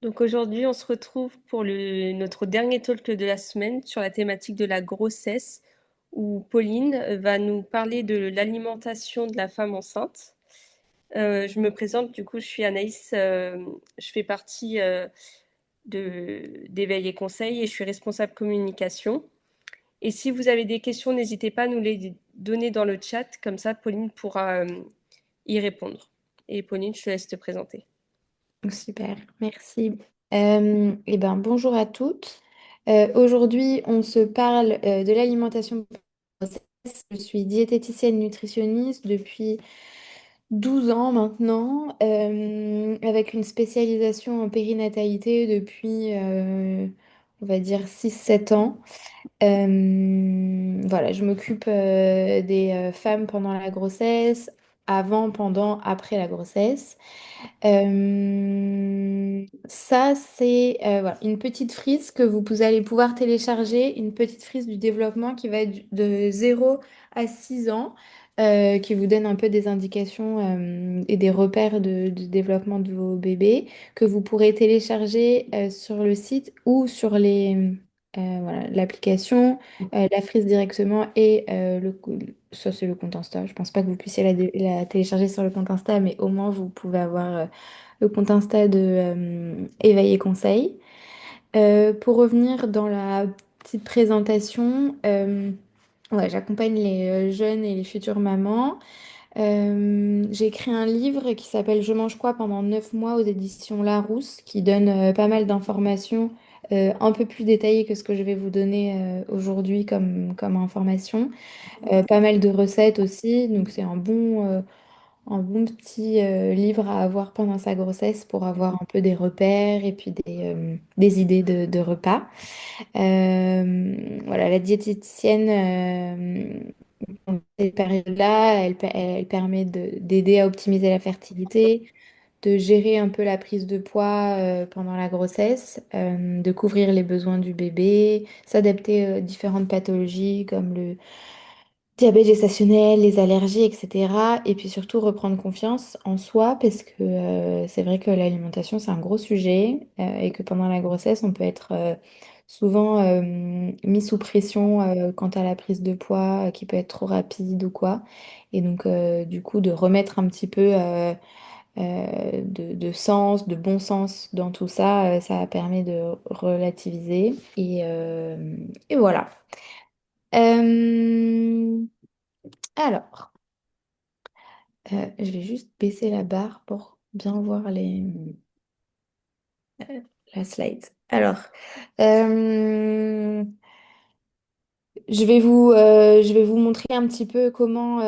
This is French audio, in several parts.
Donc aujourd'hui, on se retrouve pour notre dernier talk de la semaine sur la thématique de la grossesse, où Pauline va nous parler de l'alimentation de la femme enceinte. Je me présente, du coup, je suis Anaïs, je fais partie d'Éveil et Conseil et je suis responsable communication. Et si vous avez des questions, n'hésitez pas à nous les donner dans le chat, comme ça Pauline pourra y répondre. Et Pauline, je te laisse te présenter. Super, merci. Bonjour à toutes. Aujourd'hui, on se parle de l'alimentation pour la grossesse. Je suis diététicienne nutritionniste depuis 12 ans maintenant, avec une spécialisation en périnatalité depuis, on va dire, 6 7 ans. Voilà, je m'occupe des femmes pendant la grossesse, avant, pendant, après la grossesse. Ça, c'est voilà, une petite frise que vous allez pouvoir télécharger, une petite frise du développement qui va être de 0 à 6 ans, qui vous donne un peu des indications et des repères du développement de vos bébés, que vous pourrez télécharger sur le site ou sur voilà, l'application, la frise directement et ça c'est le compte Insta. Je pense pas que vous puissiez la télécharger sur le compte Insta, mais au moins vous pouvez avoir le compte Insta de Éveil et Conseil. Pour revenir dans la petite présentation, ouais, j'accompagne les jeunes et les futures mamans. J'ai écrit un livre qui s'appelle Je mange quoi pendant 9 mois aux éditions Larousse, qui donne pas mal d'informations un peu plus détaillées que ce que je vais vous donner aujourd'hui comme information. Pas mal de recettes aussi, donc c'est un bon petit livre à avoir pendant sa grossesse pour avoir un peu des repères et puis des idées de repas. Voilà, la diététicienne, dans cette période-là, elle permet d'aider à optimiser la fertilité, de gérer un peu la prise de poids pendant la grossesse, de couvrir les besoins du bébé, s'adapter aux différentes pathologies comme le diabète gestationnel, les allergies, etc. Et puis surtout reprendre confiance en soi parce que c'est vrai que l'alimentation, c'est un gros sujet et que pendant la grossesse, on peut être souvent mis sous pression quant à la prise de poids qui peut être trop rapide ou quoi. Et donc, du coup, de remettre un petit peu de sens, de bon sens dans tout ça, ça permet de relativiser. Et voilà. Euh, alors, je vais juste baisser la barre pour bien voir la slide. Alors, euh, je vais vous montrer un petit peu comment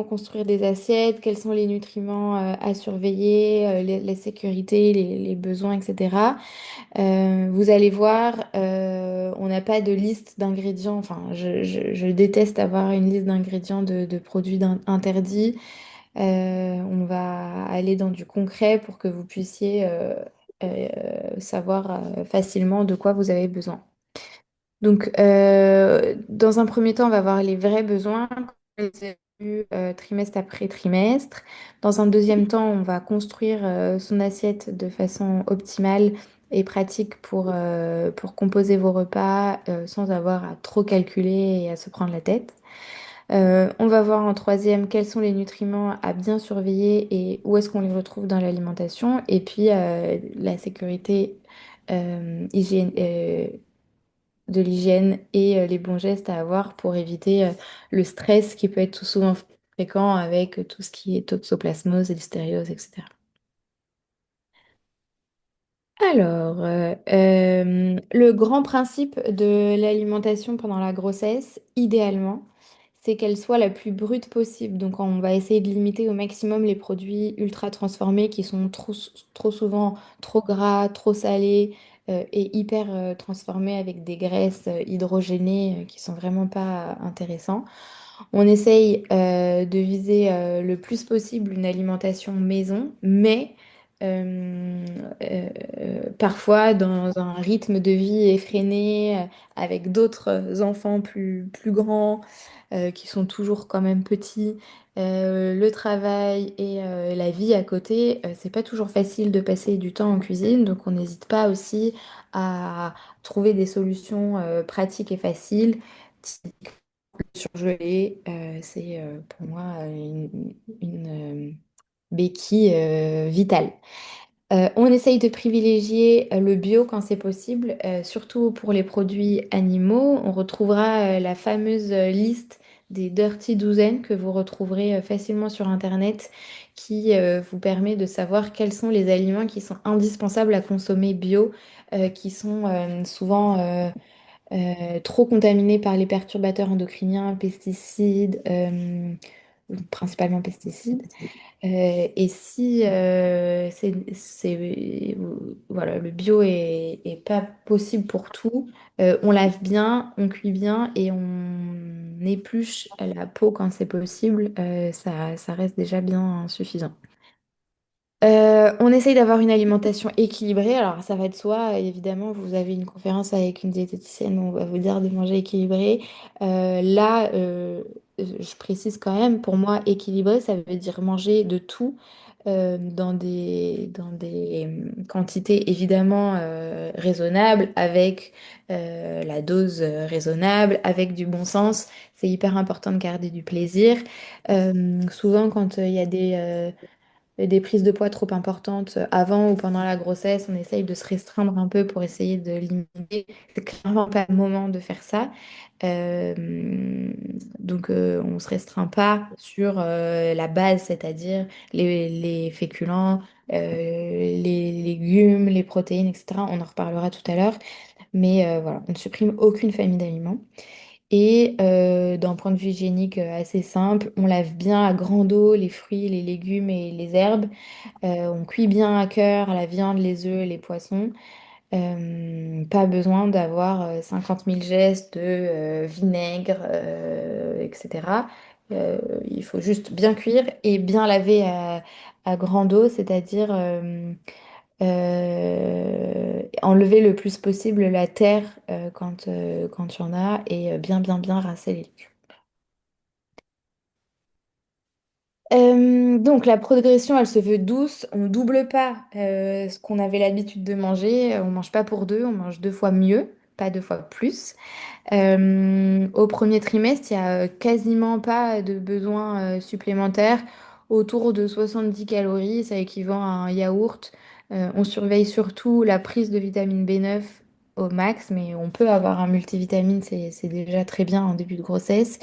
construire des assiettes, quels sont les nutriments à surveiller, les sécurités, les besoins, etc. Vous allez voir, on n'a pas de liste d'ingrédients. Enfin, je déteste avoir une liste d'ingrédients de produits interdits. On va aller dans du concret pour que vous puissiez savoir facilement de quoi vous avez besoin. Donc, dans un premier temps, on va voir les vrais besoins, comme je les ai vus, trimestre après trimestre. Dans un deuxième temps, on va construire son assiette de façon optimale et pratique pour composer vos repas sans avoir à trop calculer et à se prendre la tête. On va voir en troisième quels sont les nutriments à bien surveiller et où est-ce qu'on les retrouve dans l'alimentation. Et puis la sécurité de l'hygiène et les bons gestes à avoir pour éviter le stress qui peut être tout souvent fréquent avec tout ce qui est toxoplasmose, listériose, etc. Alors, le grand principe de l'alimentation pendant la grossesse, idéalement, c'est qu'elle soit la plus brute possible. Donc, on va essayer de limiter au maximum les produits ultra transformés qui sont trop souvent trop gras, trop salés et hyper transformés avec des graisses hydrogénées qui sont vraiment pas intéressants. On essaye de viser le plus possible une alimentation maison, mais euh, parfois dans un rythme de vie effréné, avec d'autres enfants plus grands, qui sont toujours quand même petits. Le travail et la vie à côté, c'est pas toujours facile de passer du temps en cuisine, donc on n'hésite pas aussi à trouver des solutions pratiques et faciles. Surgelé, c'est pour moi une béquille vitale. On essaye de privilégier le bio quand c'est possible, surtout pour les produits animaux. On retrouvera la fameuse liste des Dirty Dozen que vous retrouverez facilement sur Internet, qui vous permet de savoir quels sont les aliments qui sont indispensables à consommer bio, qui sont souvent trop contaminés par les perturbateurs endocriniens, pesticides, principalement pesticides. Et si voilà, le bio est pas possible pour tout, on lave bien, on cuit bien et on épluche la peau quand c'est possible. Ça reste déjà bien suffisant. On essaye d'avoir une alimentation équilibrée. Alors, ça va de soi. Évidemment, vous avez une conférence avec une diététicienne, on va vous dire de manger équilibré. Là, je précise quand même, pour moi, équilibré, ça veut dire manger de tout dans des quantités évidemment raisonnables, avec la dose raisonnable, avec du bon sens. C'est hyper important de garder du plaisir. Souvent, quand il y a des prises de poids trop importantes avant ou pendant la grossesse, on essaye de se restreindre un peu pour essayer de limiter. C'est clairement pas le moment de faire ça. Euh, donc, on se restreint pas sur la base, c'est-à-dire les féculents, les légumes, les protéines, etc. On en reparlera tout à l'heure. Mais voilà, on ne supprime aucune famille d'aliments. Et d'un point de vue hygiénique assez simple, on lave bien à grande eau les fruits, les légumes et les herbes. On cuit bien à cœur la viande, les œufs, les poissons. Pas besoin d'avoir 50 000 gestes de vinaigre, etc. Euh, il faut juste bien cuire et bien laver à grande eau, c'est-à-dire enlever le plus possible la terre quand il y en a et bien rincer les légumes. Donc la progression, elle se veut douce. On double pas ce qu'on avait l'habitude de manger. On mange pas pour deux, on mange deux fois mieux, pas deux fois plus. Au premier trimestre, il y a quasiment pas de besoin supplémentaire. Autour de 70 calories, ça équivaut à un yaourt. On surveille surtout la prise de vitamine B9 au max, mais on peut avoir un multivitamine, c'est déjà très bien en début de grossesse.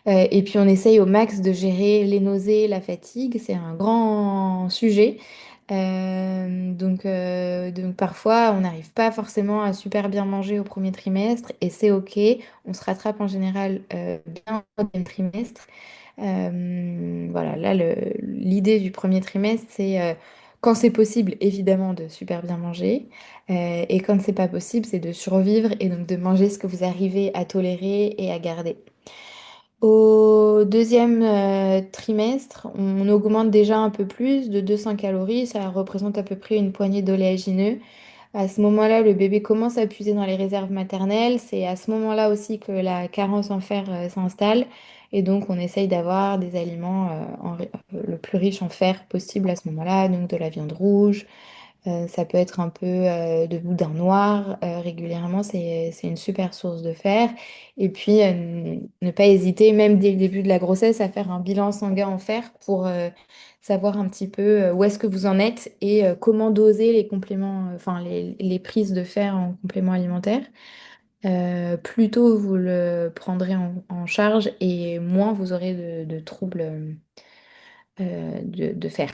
Et puis on essaye au max de gérer les nausées, la fatigue, c'est un grand sujet. Donc parfois on n'arrive pas forcément à super bien manger au premier trimestre et c'est ok. On se rattrape en général bien au deuxième trimestre. Voilà, là l'idée du premier trimestre c'est quand c'est possible évidemment de super bien manger et quand c'est pas possible c'est de survivre et donc de manger ce que vous arrivez à tolérer et à garder. Au deuxième trimestre, on augmente déjà un peu plus de 200 calories. Ça représente à peu près une poignée d'oléagineux. À ce moment-là, le bébé commence à puiser dans les réserves maternelles. C'est à ce moment-là aussi que la carence en fer s'installe. Et donc, on essaye d'avoir des aliments le plus riche en fer possible à ce moment-là. Donc, de la viande rouge, ça peut être un peu de boudin noir régulièrement, c'est une super source de fer. Et puis, ne pas hésiter, même dès le début de la grossesse, à faire un bilan sanguin en fer pour savoir un petit peu où est-ce que vous en êtes et comment doser les compléments, enfin les prises de fer en complément alimentaire. Plus tôt vous le prendrez en charge et moins vous aurez de troubles de fer.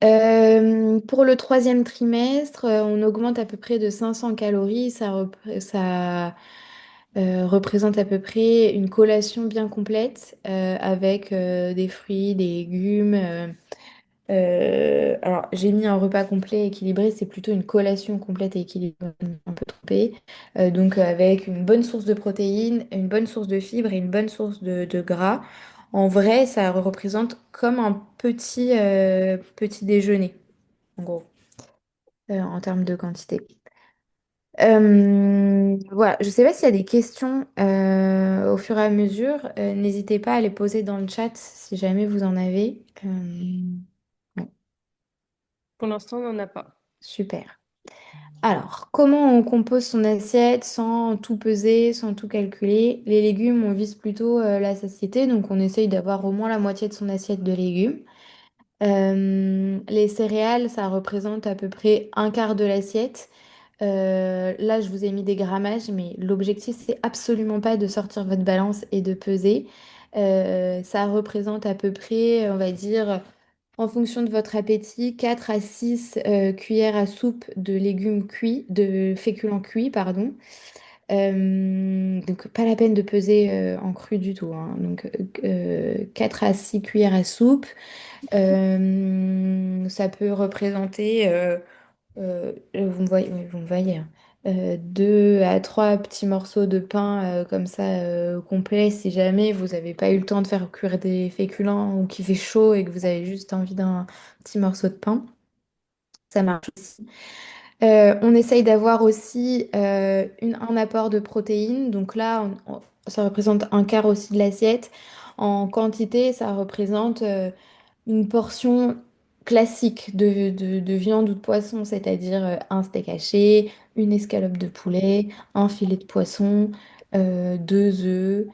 Pour le troisième trimestre, on augmente à peu près de 500 calories. Ça représente à peu près une collation bien complète avec des fruits, des légumes. Alors, j'ai mis un repas complet équilibré, c'est plutôt une collation complète et équilibrée, un peu trompée. Donc, avec une bonne source de protéines, une bonne source de fibres et une bonne source de gras. En vrai, ça représente comme un petit déjeuner, en gros, en termes de quantité. Voilà, je ne sais pas s'il y a des questions au fur et à mesure. N'hésitez pas à les poser dans le chat si jamais vous en avez. Ouais, Pour l'instant, on n'en a pas. super. Alors, comment on compose son assiette sans tout peser, sans tout calculer? Les légumes, on vise plutôt la satiété, donc on essaye d'avoir au moins la moitié de son assiette de légumes. Les céréales, ça représente à peu près un quart de l'assiette. Là, je vous ai mis des grammages, mais l'objectif, c'est absolument pas de sortir votre balance et de peser. Ça représente à peu près, on va dire, en fonction de votre appétit, 4 à 6 cuillères à soupe de légumes cuits, de féculents cuits, pardon. Donc, pas la peine de peser en cru du tout, hein. Donc, 4 à 6 cuillères à soupe. Ça peut représenter, vous me voyez, oui, vous me voyez, hein. 2 à 3 petits morceaux de pain comme ça complet si jamais vous n'avez pas eu le temps de faire cuire des féculents ou qu'il fait chaud et que vous avez juste envie d'un petit morceau de pain. Ça marche aussi. On essaye d'avoir aussi un apport de protéines. Donc là, ça représente un quart aussi de l'assiette. En quantité, ça représente une portion classique de viande ou de poisson, c'est-à-dire un steak haché, une escalope de poulet, un filet de poisson, 2 œufs,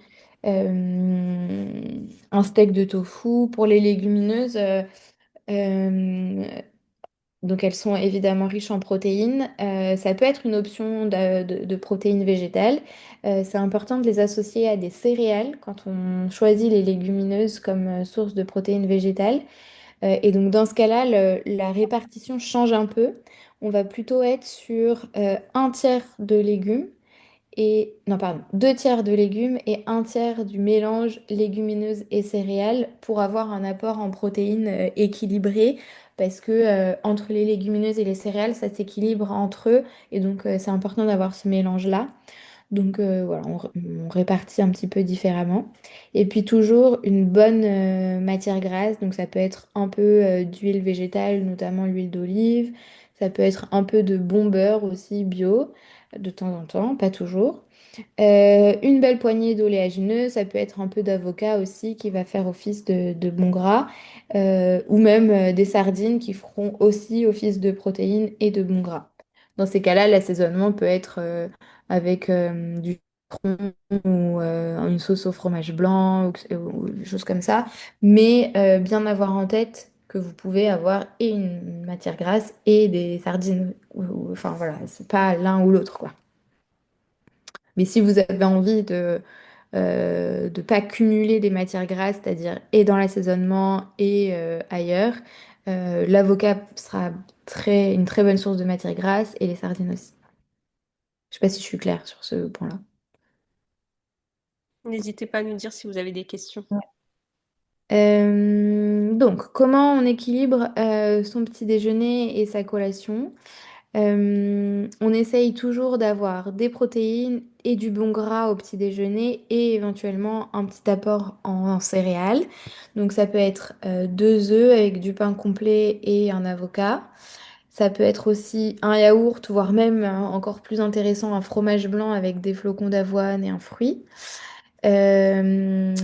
un steak de tofu. Pour les légumineuses, euh, donc elles sont évidemment riches en protéines. Ça peut être une option de protéines végétales. C'est important de les associer à des céréales quand on choisit les légumineuses comme source de protéines végétales. Et donc dans ce cas-là, la répartition change un peu. On va plutôt être sur un tiers de légumes et non, pardon, 2 tiers de légumes et un tiers du mélange légumineuses et céréales pour avoir un apport en protéines équilibré parce que entre les légumineuses et les céréales, ça s'équilibre entre eux et donc c'est important d'avoir ce mélange-là. Donc voilà, on répartit un petit peu différemment. Et puis toujours une bonne matière grasse, donc ça peut être un peu d'huile végétale, notamment l'huile d'olive. Ça peut être un peu de bon beurre aussi bio, de temps en temps, pas toujours. Une belle poignée d'oléagineux, ça peut être un peu d'avocat aussi qui va faire office de bon gras, ou même des sardines qui feront aussi office de protéines et de bon gras. Dans ces cas-là, l'assaisonnement peut être avec du citron ou une sauce au fromage blanc ou des choses comme ça, mais bien avoir en tête que vous pouvez avoir et une matière grasse et des sardines. Enfin voilà, c'est pas l'un ou l'autre quoi. Mais si vous avez envie de pas cumuler des matières grasses, c'est-à-dire et dans l'assaisonnement et ailleurs, l'avocat sera une très bonne source de matières grasses et les sardines aussi. Je sais pas si je suis claire sur ce point-là. N'hésitez pas à nous dire si vous avez des questions. Donc, comment on équilibre son petit déjeuner et sa collation? On essaye toujours d'avoir des protéines et du bon gras au petit déjeuner et éventuellement un petit apport en céréales. Donc ça peut être 2 œufs avec du pain complet et un avocat. Ça peut être aussi un yaourt, voire même encore plus intéressant, un fromage blanc avec des flocons d'avoine et un fruit. Euh,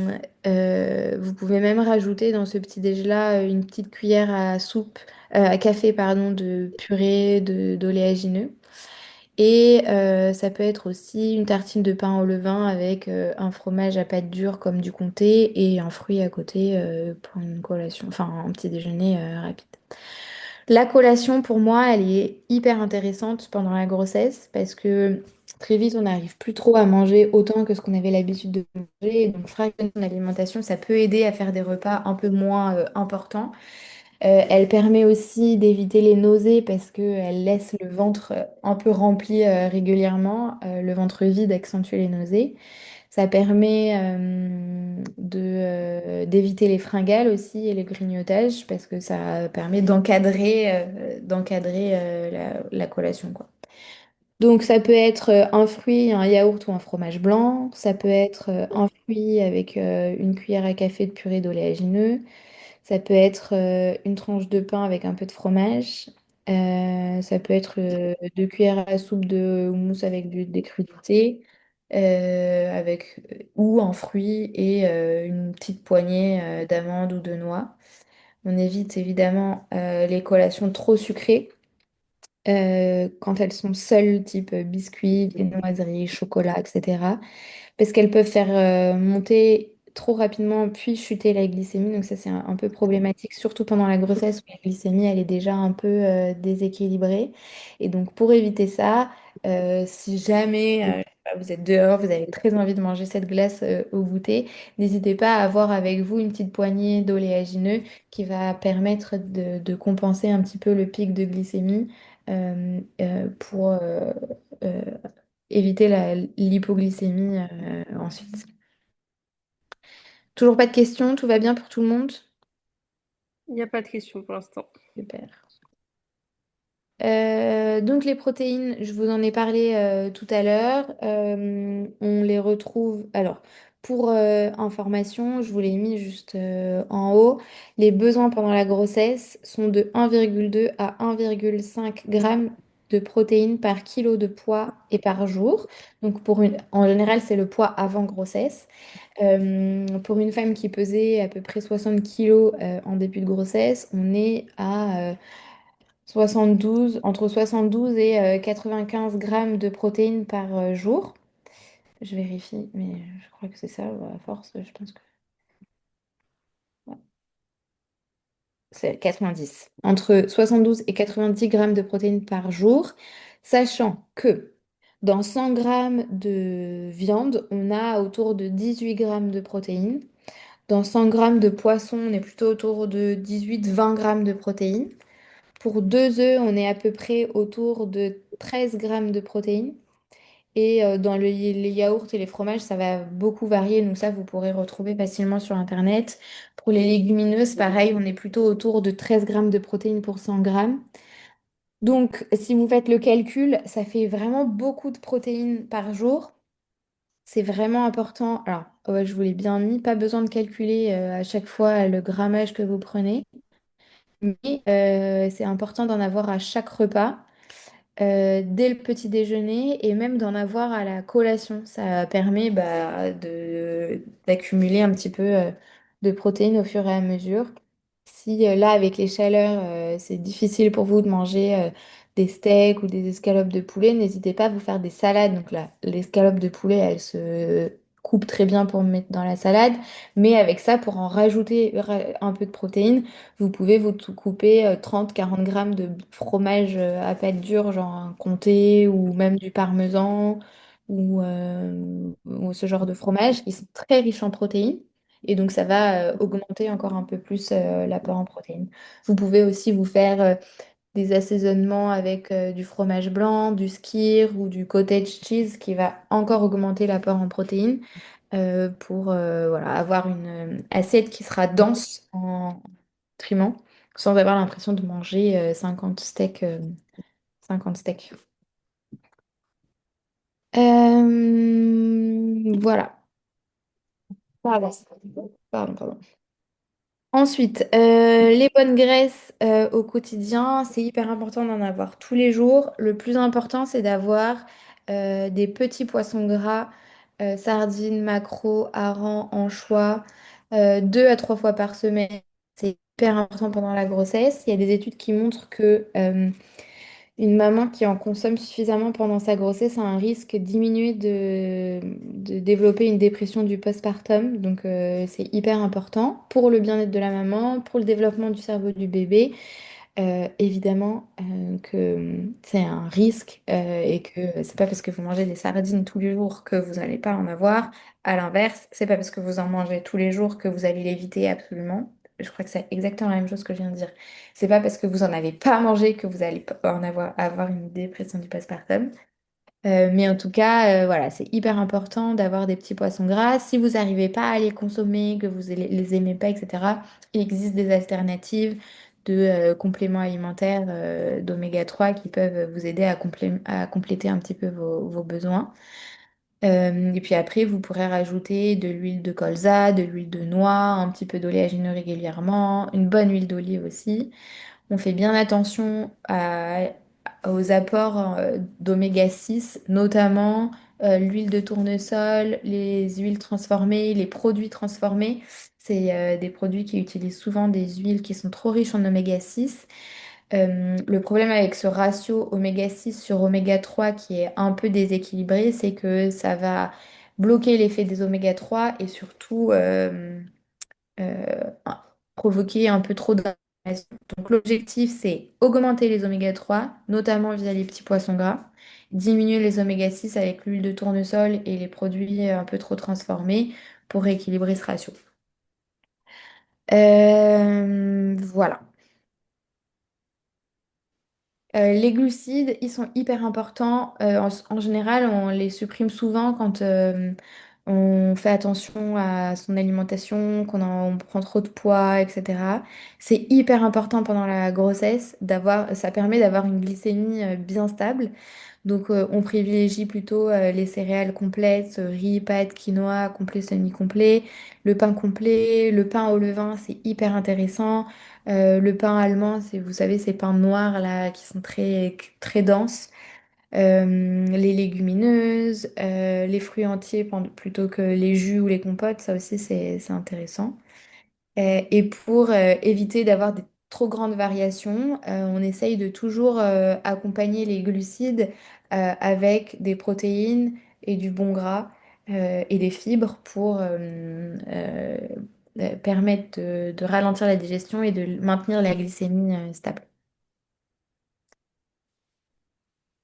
Vous pouvez même rajouter dans ce petit déj-là une petite cuillère à soupe, à café, pardon, de purée d'oléagineux. Et ça peut être aussi une tartine de pain au levain avec un fromage à pâte dure comme du comté et un fruit à côté pour une collation, enfin un petit déjeuner rapide. La collation, pour moi, elle est hyper intéressante pendant la grossesse parce que très vite, on n'arrive plus trop à manger autant que ce qu'on avait l'habitude de manger. Et donc, fractionner son alimentation, ça peut aider à faire des repas un peu moins importants. Elle permet aussi d'éviter les nausées parce qu'elle laisse le ventre un peu rempli régulièrement. Le ventre vide accentue les nausées. Ça permet d'éviter les fringales aussi et les grignotages parce que ça permet d'encadrer la collation, quoi. Donc ça peut être un fruit, un yaourt ou un fromage blanc. Ça peut être un fruit avec une cuillère à café de purée d'oléagineux. Ça peut être une tranche de pain avec un peu de fromage. Ça peut être 2 cuillères à soupe de houmous avec des crudités. Ou un fruit et une petite poignée d'amandes ou de noix. On évite évidemment les collations trop sucrées quand elles sont seules, type biscuits, viennoiseries, chocolat, etc. Parce qu'elles peuvent faire monter trop rapidement puis chuter la glycémie. Donc ça, c'est un peu problématique, surtout pendant la grossesse où la glycémie, elle est déjà un peu déséquilibrée. Et donc pour éviter ça, si jamais je sais pas, vous êtes dehors, vous avez très envie de manger cette glace au goûter, n'hésitez pas à avoir avec vous une petite poignée d'oléagineux qui va permettre de compenser un petit peu le pic de glycémie pour euh, éviter l'hypoglycémie ensuite. Toujours pas de questions, tout va bien pour tout le monde? Il n'y a pas de question pour l'instant. Super. Donc les protéines, je vous en ai parlé tout à l'heure. On les retrouve. Alors, pour information, je vous l'ai mis juste en haut. Les besoins pendant la grossesse sont de 1,2 à 1,5 g de protéines par kilo de poids et par jour. Donc en général, c'est le poids avant grossesse. Pour une femme qui pesait à peu près 60 kilos en début de grossesse, on est à 72, entre 72 et 95 grammes de protéines par jour. Je vérifie, mais je crois que c'est ça, à force, je pense que ouais, c'est 90. Entre 72 et 90 grammes de protéines par jour, sachant que dans 100 grammes de viande, on a autour de 18 grammes de protéines. Dans 100 grammes de poisson, on est plutôt autour de 18-20 grammes de protéines. Pour 2 œufs, on est à peu près autour de 13 grammes de protéines. Et dans les yaourts et les fromages, ça va beaucoup varier. Donc ça, vous pourrez retrouver facilement sur Internet. Pour les légumineuses, pareil, on est plutôt autour de 13 grammes de protéines pour 100 grammes. Donc, si vous faites le calcul, ça fait vraiment beaucoup de protéines par jour. C'est vraiment important. Alors, ouais, je vous l'ai bien mis, pas besoin de calculer à chaque fois le grammage que vous prenez. Mais c'est important d'en avoir à chaque repas, dès le petit déjeuner et même d'en avoir à la collation. Ça permet d'accumuler un petit peu de protéines au fur et à mesure. Si là, avec les chaleurs, c'est difficile pour vous de manger des steaks ou des escalopes de poulet, n'hésitez pas à vous faire des salades. Donc là, l'escalope de poulet, elle se coupe très bien pour mettre dans la salade. Mais avec ça, pour en rajouter un peu de protéines, vous pouvez vous couper 30-40 grammes de fromage à pâte dure, genre un comté ou même du parmesan ou ce genre de fromage qui sont très riches en protéines. Et donc, ça va augmenter encore un peu plus l'apport en protéines. Vous pouvez aussi vous faire des assaisonnements avec du fromage blanc, du skyr ou du cottage cheese qui va encore augmenter l'apport en protéines pour voilà, avoir une assiette qui sera dense en nutriments sans avoir l'impression de manger 50 steaks. 50 steaks. Voilà. Pardon. Pardon, pardon. Ensuite, les bonnes graisses au quotidien, c'est hyper important d'en avoir tous les jours. Le plus important, c'est d'avoir des petits poissons gras, sardines, maquereaux, harengs, anchois, 2 à 3 fois par semaine. C'est hyper important pendant la grossesse. Il y a des études qui montrent que une maman qui en consomme suffisamment pendant sa grossesse a un risque diminué de développer une dépression du postpartum. Donc, c'est hyper important pour le bien-être de la maman, pour le développement du cerveau du bébé. Évidemment que c'est un risque et que c'est pas parce que vous mangez des sardines tous les jours que vous n'allez pas en avoir. À l'inverse, c'est pas parce que vous en mangez tous les jours que vous allez l'éviter absolument. Je crois que c'est exactement la même chose que je viens de dire. C'est pas parce que vous en avez pas mangé que vous allez pas avoir une dépression du postpartum. Mais en tout cas, voilà, c'est hyper important d'avoir des petits poissons gras. Si vous n'arrivez pas à les consommer, que vous les aimez pas, etc., il existe des alternatives de compléments alimentaires d'oméga 3 qui peuvent vous aider à compléter un petit peu vos besoins. Et puis après, vous pourrez rajouter de l'huile de colza, de l'huile de noix, un petit peu d'oléagineux régulièrement, une bonne huile d'olive aussi. On fait bien attention aux apports d'oméga 6, notamment l'huile de tournesol, les huiles transformées, les produits transformés. C'est des produits qui utilisent souvent des huiles qui sont trop riches en oméga 6. Le problème avec ce ratio oméga 6 sur oméga 3 qui est un peu déséquilibré, c'est que ça va bloquer l'effet des oméga 3 et surtout euh, provoquer un peu trop d'inflammation. Donc l'objectif, c'est augmenter les oméga 3, notamment via les petits poissons gras, diminuer les oméga 6 avec l'huile de tournesol et les produits un peu trop transformés pour rééquilibrer ce ratio. Voilà. Les glucides, ils sont hyper importants. En général, on les supprime souvent quand on fait attention à son alimentation, on prend trop de poids, etc. C'est hyper important pendant la grossesse ça permet d'avoir une glycémie bien stable. Donc, on privilégie plutôt les céréales complètes, riz, pâtes, quinoa, complet, semi-complet, le pain complet, le pain au levain, c'est hyper intéressant. Le pain allemand, vous savez, ces pains noirs là qui sont très, très denses. Les légumineuses, les fruits entiers plutôt que les jus ou les compotes, ça aussi c'est intéressant. Et pour éviter d'avoir des trop grandes variations, on essaye de toujours accompagner les glucides avec des protéines et du bon gras et des fibres pour permettre de ralentir la digestion et de maintenir la glycémie stable.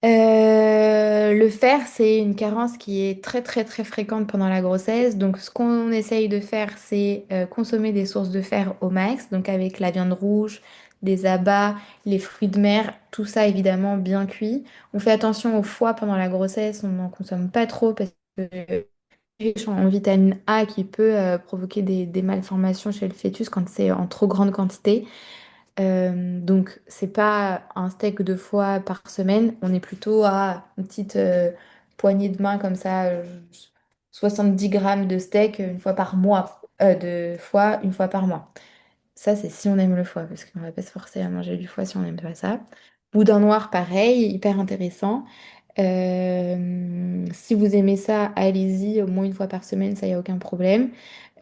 Le fer, c'est une carence qui est très très très fréquente pendant la grossesse. Donc ce qu'on essaye de faire, c'est consommer des sources de fer au max, donc avec la viande rouge, des abats, les fruits de mer, tout ça évidemment bien cuit. On fait attention au foie pendant la grossesse, on n'en consomme pas trop parce que riche en vitamine A qui peut provoquer des malformations chez le fœtus quand c'est en trop grande quantité. Donc, c'est pas un steak de foie par semaine, on est plutôt à une petite poignée de main comme ça, 70 grammes de steak une fois par mois, de foie une fois par mois. Ça, c'est si on aime le foie, parce qu'on va pas se forcer à manger du foie si on n'aime pas ça. Boudin noir, pareil, hyper intéressant. Si vous aimez ça, allez-y, au moins une fois par semaine, ça y a aucun problème.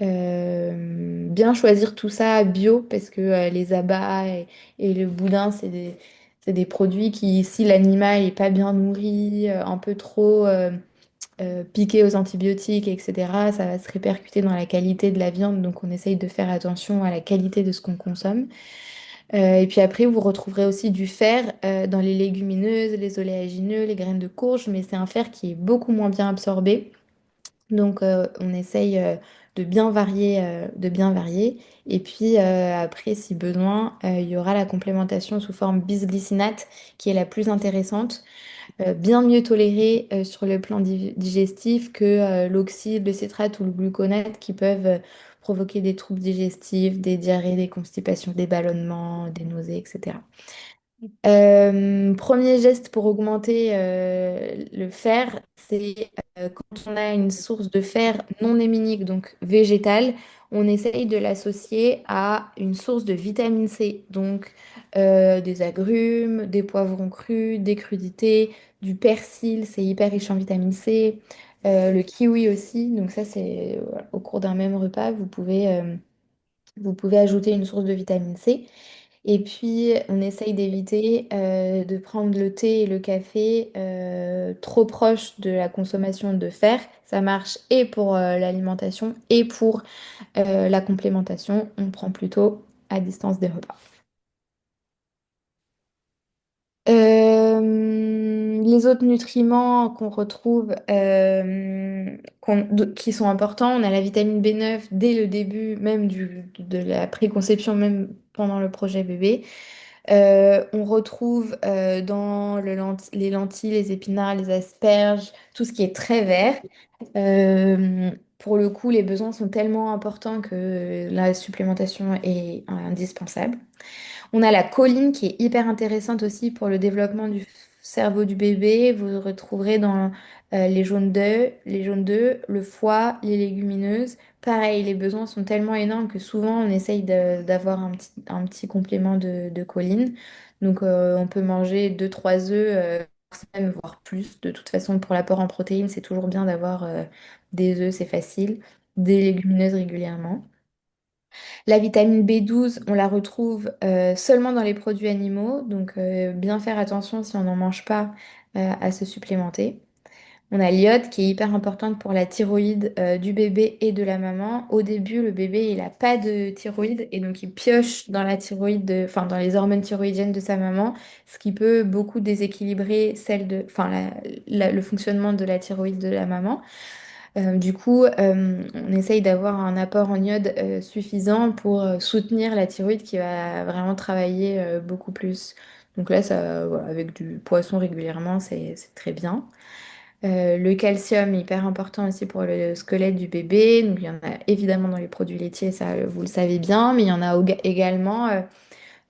Bien choisir tout ça bio, parce que les abats et le boudin, c'est des produits qui, si l'animal n'est pas bien nourri, un peu trop piqué aux antibiotiques, etc., ça va se répercuter dans la qualité de la viande. Donc, on essaye de faire attention à la qualité de ce qu'on consomme. Et puis après, vous retrouverez aussi du fer dans les légumineuses, les oléagineux, les graines de courge, mais c'est un fer qui est beaucoup moins bien absorbé. Donc, on essaye de bien varier, de bien varier. Et puis après, si besoin, il y aura la complémentation sous forme bisglycinate qui est la plus intéressante, bien mieux tolérée sur le plan digestif que l'oxyde, le citrate ou le gluconate qui peuvent provoquer des troubles digestifs, des diarrhées, des constipations, des ballonnements, des nausées, etc. Premier geste pour augmenter le fer, c'est quand on a une source de fer non héminique, donc végétale, on essaye de l'associer à une source de vitamine C, donc des agrumes, des poivrons crus, des crudités, du persil, c'est hyper riche en vitamine C, le kiwi aussi, donc ça c'est au cours d'un même repas, vous pouvez ajouter une source de vitamine C. Et puis, on essaye d'éviter de prendre le thé et le café trop proche de la consommation de fer. Ça marche et pour l'alimentation et pour la complémentation. On prend plutôt à distance des repas. Les autres nutriments qu'on retrouve qui sont importants, on a la vitamine B9 dès le début, même de la préconception, même pendant le projet bébé. On retrouve dans les lentilles, les épinards, les asperges, tout ce qui est très vert. Pour le coup, les besoins sont tellement importants que la supplémentation est indispensable. On a la choline qui est hyper intéressante aussi pour le développement du cerveau du bébé. Vous retrouverez dans les jaunes d'œufs, le foie, les légumineuses. Pareil, les besoins sont tellement énormes que souvent on essaye d'avoir un petit complément de choline. Donc on peut manger deux trois œufs par semaine, voire plus. De toute façon, pour l'apport en protéines, c'est toujours bien d'avoir des œufs, c'est facile. Des légumineuses régulièrement. La vitamine B12, on la retrouve seulement dans les produits animaux, donc bien faire attention si on n'en mange pas à se supplémenter. On a l'iode qui est hyper importante pour la thyroïde du bébé et de la maman. Au début, le bébé, il n'a pas de thyroïde et donc il pioche dans la thyroïde, enfin dans les hormones thyroïdiennes de sa maman, ce qui peut beaucoup déséquilibrer enfin, le fonctionnement de la thyroïde de la maman. Du coup, on essaye d'avoir un apport en iode suffisant pour soutenir la thyroïde qui va vraiment travailler beaucoup plus. Donc là, ça, voilà, avec du poisson régulièrement, c'est très bien. Le calcium est hyper important aussi pour le squelette du bébé. Donc il y en a évidemment dans les produits laitiers, ça vous le savez bien, mais il y en a également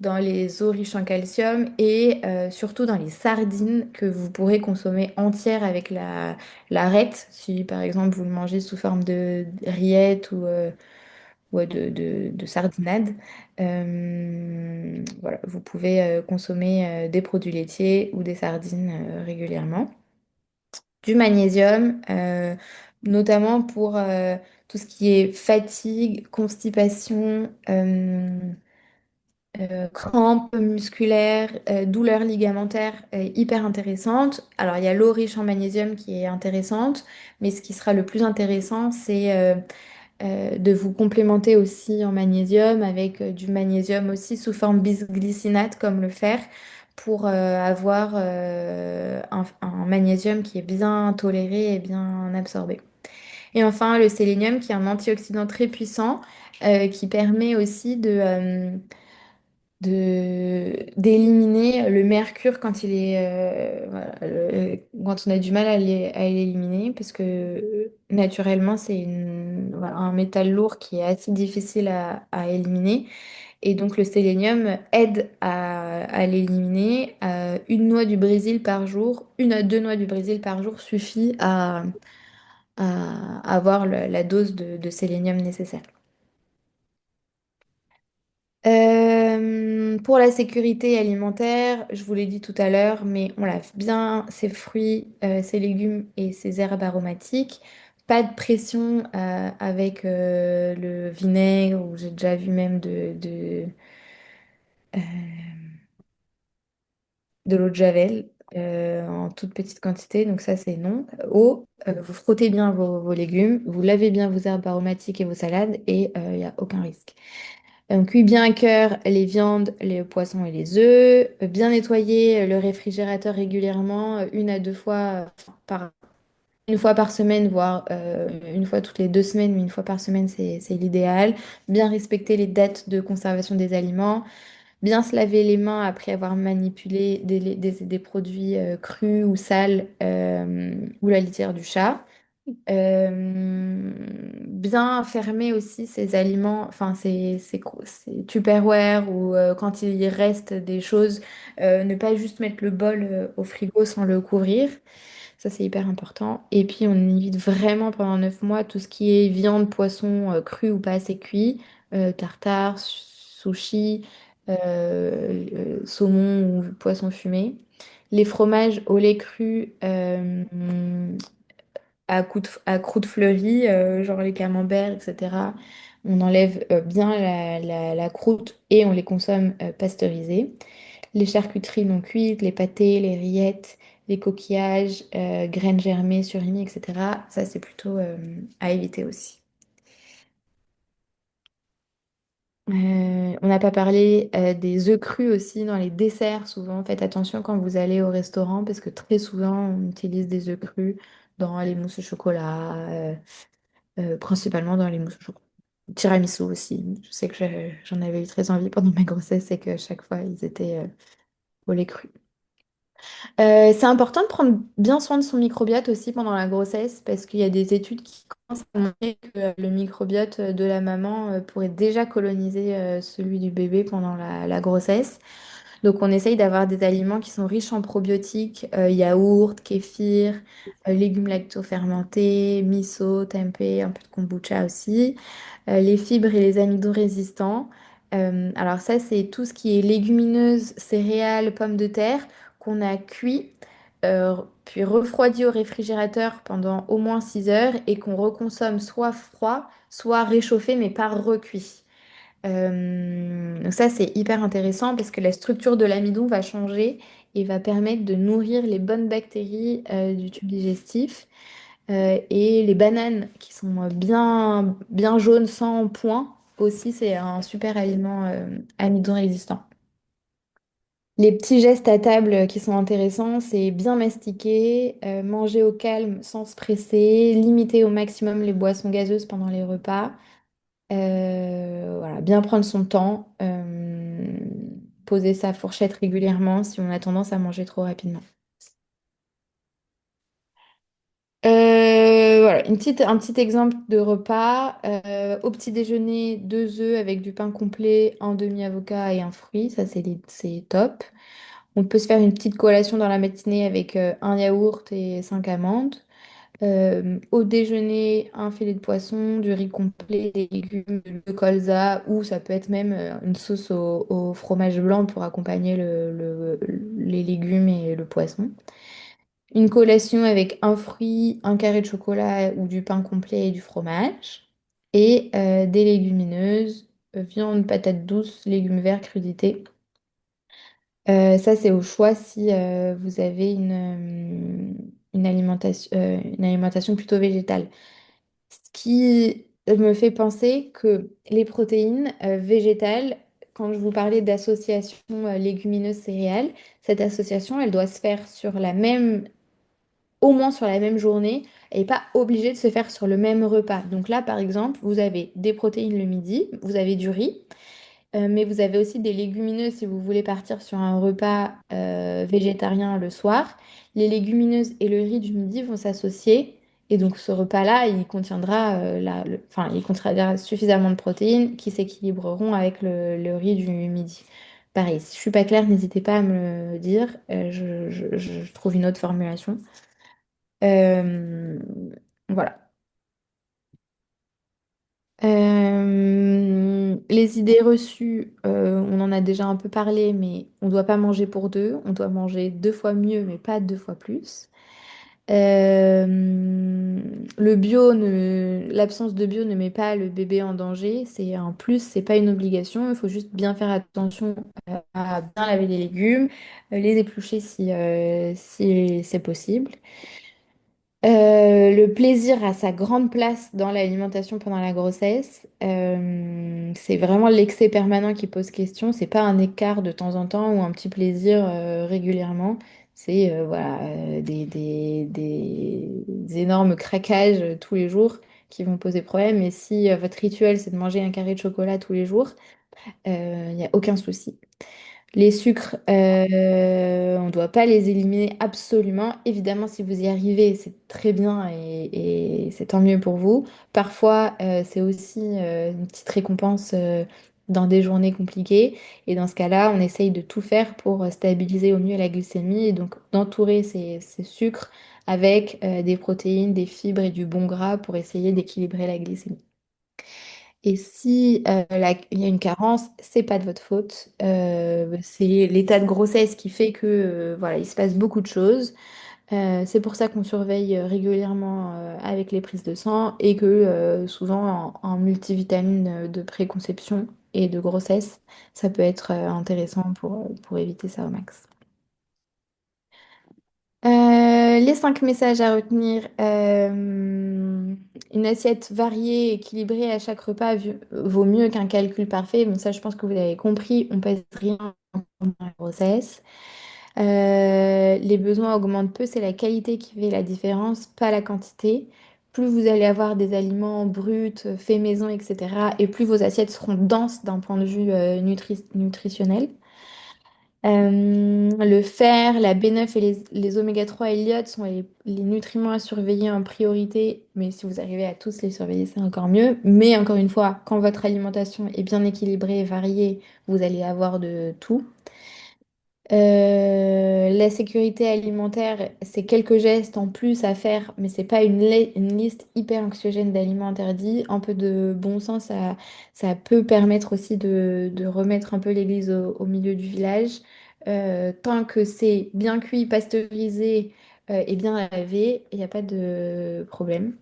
dans les eaux riches en calcium et surtout dans les sardines que vous pourrez consommer entières avec l'arête. Si par exemple vous le mangez sous forme de rillettes ou de sardinade, voilà, vous pouvez consommer des produits laitiers ou des sardines régulièrement. Du magnésium, notamment pour tout ce qui est fatigue, constipation. Crampes musculaires, douleurs ligamentaires hyper intéressantes. Alors, il y a l'eau riche en magnésium qui est intéressante, mais ce qui sera le plus intéressant, c'est de vous complémenter aussi en magnésium avec du magnésium aussi sous forme bisglycinate comme le fer pour avoir un magnésium qui est bien toléré et bien absorbé. Et enfin, le sélénium qui est un antioxydant très puissant qui permet aussi d'éliminer le mercure quand il est voilà, quand on a du mal à l'éliminer parce que naturellement c'est voilà, un métal lourd qui est assez difficile à éliminer et donc le sélénium aide à l'éliminer. Une noix du Brésil par jour, une à deux noix du Brésil par jour suffit à avoir la dose de sélénium nécessaire. Pour la sécurité alimentaire, je vous l'ai dit tout à l'heure, mais on lave bien ses fruits, ses légumes et ses herbes aromatiques. Pas de pression avec le vinaigre, ou j'ai déjà vu même euh, de l'eau de Javel en toute petite quantité, donc ça c'est non. Eau, vous frottez bien vos légumes, vous lavez bien vos herbes aromatiques et vos salades et il n'y a aucun risque. On cuit bien à cœur les viandes, les poissons et les œufs. Bien nettoyer le réfrigérateur régulièrement, une à deux fois une fois par semaine, voire une fois toutes les deux semaines, mais une fois par semaine, c'est l'idéal. Bien respecter les dates de conservation des aliments. Bien se laver les mains après avoir manipulé des produits crus ou sales ou la litière du chat. Bien fermer aussi ces aliments, enfin ces Tupperware ou quand il y reste des choses, ne pas juste mettre le bol au frigo sans le couvrir. Ça, c'est hyper important. Et puis, on évite vraiment pendant 9 mois tout ce qui est viande, poisson cru ou pas assez cuit, tartare, sushi, saumon ou poisson fumé. Les fromages au lait cru, à croûte fleurie, genre les camemberts, etc. On enlève bien la croûte et on les consomme pasteurisés. Les charcuteries non cuites, les pâtés, les rillettes, les coquillages, graines germées, surimi, etc. Ça, c'est plutôt à éviter aussi. On n'a pas parlé des œufs crus aussi dans les desserts. Souvent, faites attention quand vous allez au restaurant parce que très souvent, on utilise des œufs crus dans les mousses au chocolat, principalement dans les mousses au chocolat. Tiramisu aussi. Je sais que j'en avais eu très envie pendant ma grossesse et que chaque fois, ils étaient au lait cru. C'est important de prendre bien soin de son microbiote aussi pendant la grossesse parce qu'il y a des études qui commencent à montrer que le microbiote de la maman pourrait déjà coloniser celui du bébé pendant la grossesse. Donc on essaye d'avoir des aliments qui sont riches en probiotiques, yaourt, kéfir, légumes lacto-fermentés, miso, tempeh, un peu de kombucha aussi, les fibres et les amidons résistants. Alors ça, c'est tout ce qui est légumineuses, céréales, pommes de terre qu'on a cuit, puis refroidi au réfrigérateur pendant au moins 6 heures et qu'on reconsomme soit froid, soit réchauffé, mais pas recuit. Donc ça, c'est hyper intéressant parce que la structure de l'amidon va changer et va permettre de nourrir les bonnes bactéries du tube digestif. Et les bananes qui sont bien jaunes sans point aussi, c'est un super aliment amidon résistant. Les petits gestes à table qui sont intéressants, c'est bien mastiquer, manger au calme sans se presser, limiter au maximum les boissons gazeuses pendant les repas. Voilà, bien prendre son temps, poser sa fourchette régulièrement si on a tendance à manger trop rapidement. Voilà, un petit exemple de repas. Au petit déjeuner, 2 œufs avec du pain complet, un demi-avocat et un fruit. Ça, c'est top. On peut se faire une petite collation dans la matinée avec un yaourt et 5 amandes. Au déjeuner, un filet de poisson, du riz complet, des légumes, de colza, ou ça peut être même une sauce au fromage blanc pour accompagner les légumes et le poisson. Une collation avec un fruit, un carré de chocolat ou du pain complet et du fromage. Et des légumineuses, viande, patates douces, légumes verts, crudités. Ça, c'est au choix si vous avez une alimentation plutôt végétale. Ce qui me fait penser que les protéines végétales, quand je vous parlais d'association légumineuse céréales, cette association, elle doit se faire au moins sur la même journée et pas obligée de se faire sur le même repas. Donc là, par exemple, vous avez des protéines le midi, vous avez du riz. Mais vous avez aussi des légumineuses si vous voulez partir sur un repas végétarien le soir. Les légumineuses et le riz du midi vont s'associer. Et donc ce repas-là, il contiendra, enfin, il contiendra suffisamment de protéines qui s'équilibreront avec le riz du midi. Pareil, si je suis pas claire, n'hésitez pas à me le dire. Je trouve une autre formulation. Euh, voilà. Les idées reçues, on en a déjà un peu parlé, mais on ne doit pas manger pour deux, on doit manger 2 fois mieux, mais pas 2 fois plus. L'absence de bio ne met pas le bébé en danger, c'est un plus, c'est pas une obligation, il faut juste bien faire attention à bien laver les légumes, les éplucher si c'est possible. Le plaisir a sa grande place dans l'alimentation pendant la grossesse. C'est vraiment l'excès permanent qui pose question. C'est pas un écart de temps en temps ou un petit plaisir régulièrement. C'est voilà, des énormes craquages tous les jours qui vont poser problème. Et si votre rituel c'est de manger un carré de chocolat tous les jours, il n'y a aucun souci. Les sucres, on ne doit pas les éliminer absolument. Évidemment, si vous y arrivez, c'est très bien et c'est tant mieux pour vous. Parfois, c'est aussi une petite récompense dans des journées compliquées. Et dans ce cas-là, on essaye de tout faire pour stabiliser au mieux la glycémie et donc d'entourer ces sucres avec des protéines, des fibres et du bon gras pour essayer d'équilibrer la glycémie. Et si il y a une carence, c'est pas de votre faute. C'est l'état de grossesse qui fait que voilà, il se passe beaucoup de choses. C'est pour ça qu'on surveille régulièrement avec les prises de sang et que souvent en multivitamines de préconception et de grossesse, ça peut être intéressant pour éviter ça au max. Les 5 messages à retenir. Une assiette variée, équilibrée à chaque repas vaut mieux qu'un calcul parfait. Bon, ça, je pense que vous avez compris. On pèse rien pendant la grossesse. Les besoins augmentent peu. C'est la qualité qui fait la différence, pas la quantité. Plus vous allez avoir des aliments bruts, faits maison, etc. Et plus vos assiettes seront denses d'un point de vue nutritionnel. Le fer, la B9 et les oméga 3 et l'iode sont les nutriments à surveiller en priorité, mais si vous arrivez à tous les surveiller, c'est encore mieux. Mais encore une fois, quand votre alimentation est bien équilibrée et variée, vous allez avoir de tout. La sécurité alimentaire, c'est quelques gestes en plus à faire, mais c'est pas une liste hyper anxiogène d'aliments interdits. Un peu de bon sens, ça peut permettre aussi de remettre un peu l'église au milieu du village. Tant que c'est bien cuit, pasteurisé, et bien lavé, il n'y a pas de problème.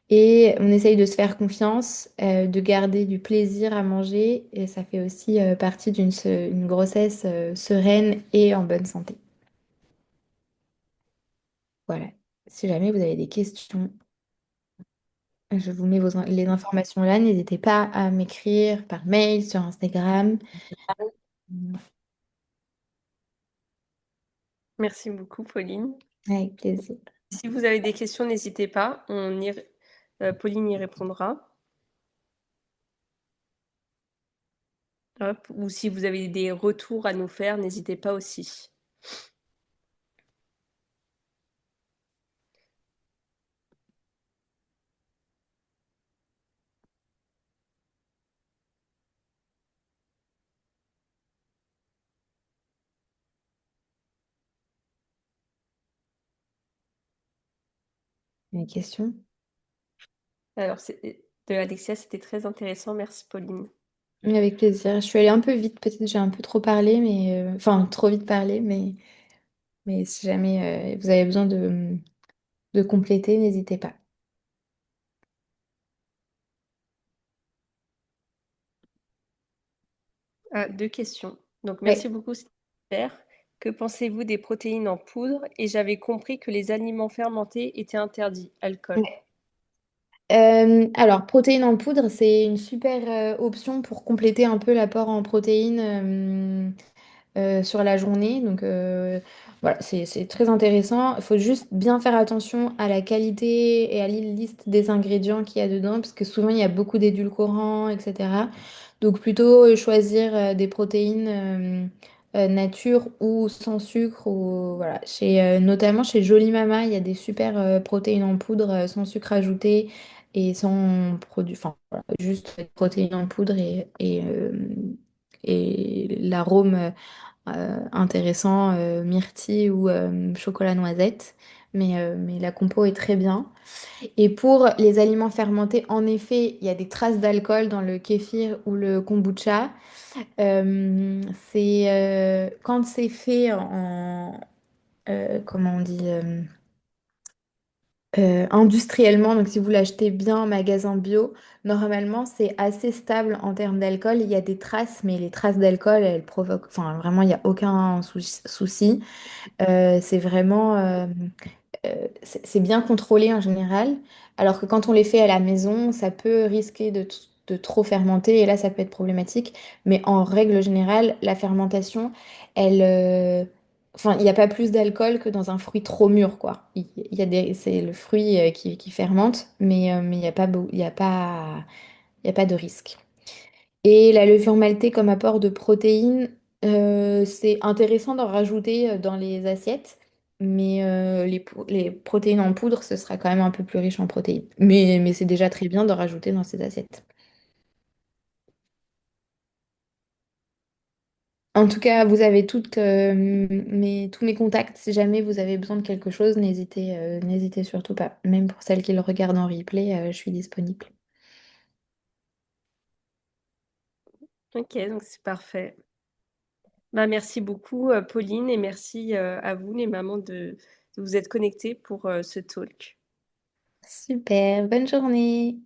Et on essaye de se faire confiance, de garder du plaisir à manger, et ça fait aussi partie une grossesse sereine et en bonne santé. Voilà. Si jamais vous avez des questions, je vous mets les informations là. N'hésitez pas à m'écrire par mail, sur Instagram. Merci beaucoup, Pauline. Avec plaisir. Si vous avez des questions, n'hésitez pas, Pauline y répondra. Hop. Ou si vous avez des retours à nous faire, n'hésitez pas aussi. Des questions? Alors, de Alexia, c'était très intéressant. Merci, Pauline. Avec plaisir. Je suis allée un peu vite, peut-être que j'ai un peu trop parlé, mais enfin trop vite parlé, mais si jamais vous avez besoin de compléter, n'hésitez pas. Ah, deux questions. Donc, merci Ouais. beaucoup, c'était super. Que pensez-vous des protéines en poudre? Et j'avais compris que les aliments fermentés étaient interdits. Alcool. Alors, protéines en poudre, c'est une super option pour compléter un peu l'apport en protéines sur la journée. Donc, voilà, c'est très intéressant. Il faut juste bien faire attention à la qualité et à la liste des ingrédients qu'il y a dedans, parce que souvent, il y a beaucoup d'édulcorants, etc. Donc, plutôt choisir des protéines nature ou sans sucre. Ou, voilà. Notamment chez Jolie Mama, il y a des super protéines en poudre sans sucre ajouté et sans produit, enfin, voilà, juste des protéines en poudre et l'arôme intéressant, myrtille ou chocolat noisette. Mais la compo est très bien. Et pour les aliments fermentés, en effet, il y a des traces d'alcool dans le kéfir ou le kombucha. Quand c'est fait comment on dit, industriellement, donc si vous l'achetez bien en magasin bio, normalement c'est assez stable en termes d'alcool. Il y a des traces, mais les traces d'alcool, elles provoquent, enfin vraiment, il n'y a aucun souci. C'est vraiment, c'est bien contrôlé en général, alors que quand on les fait à la maison, ça peut risquer de trop fermenter et là, ça peut être problématique. Mais en règle générale, la fermentation, elle, enfin, il n'y a pas plus d'alcool que dans un fruit trop mûr, quoi. C'est le fruit qui fermente, mais il n'y a pas, il y a pas de risque. Et la levure maltée comme apport de protéines, c'est intéressant d'en rajouter dans les assiettes, mais les protéines en poudre, ce sera quand même un peu plus riche en protéines. Mais c'est déjà très bien d'en rajouter dans ces assiettes. En tout cas, vous avez tous mes contacts. Si jamais vous avez besoin de quelque chose, n'hésitez surtout pas. Même pour celles qui le regardent en replay, je suis disponible. Ok, donc c'est parfait. Bah, merci beaucoup, Pauline, et merci à vous, les mamans, de vous être connectées pour ce talk. Super, bonne journée.